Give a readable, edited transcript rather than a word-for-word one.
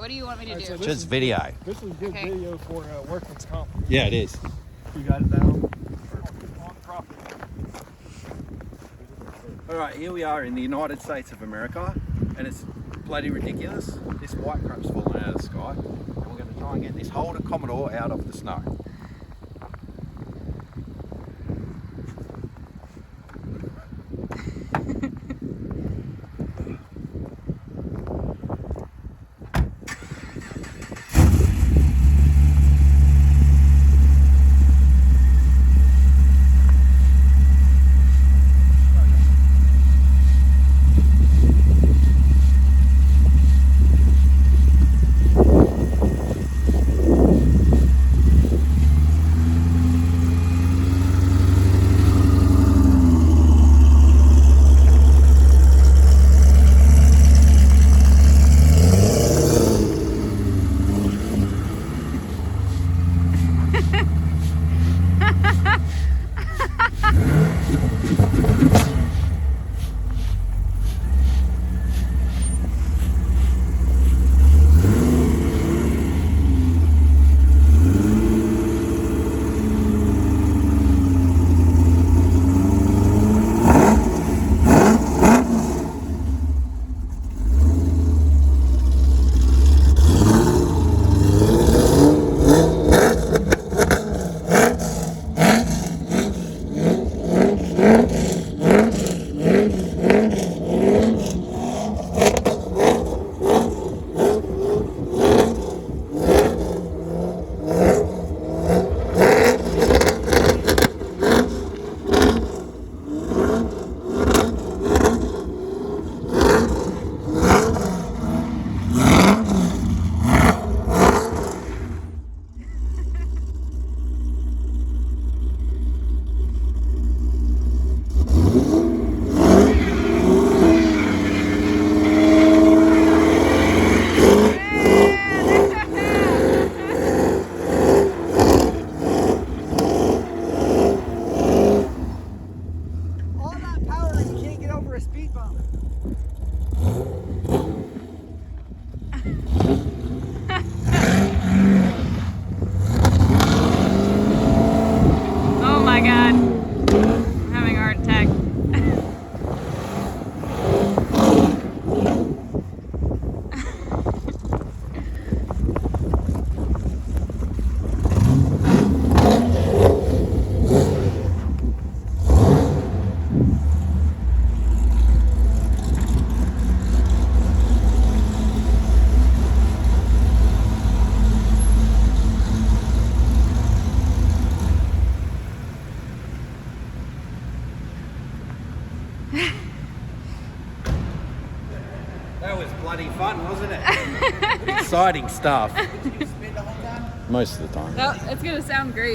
What do you want me to do? So just video. This is good video for workman's comp. Yeah, it is. You got it down. On property. All right, here we are in the United States of America, and it's bloody ridiculous. This white crap's falling out of the sky, and we're going to try and get this Holden Commodore out of the snow. Oh my God. I'm having a heart attack. That was bloody fun, wasn't it? Exciting stuff. Most of the time. No, it's gonna sound great.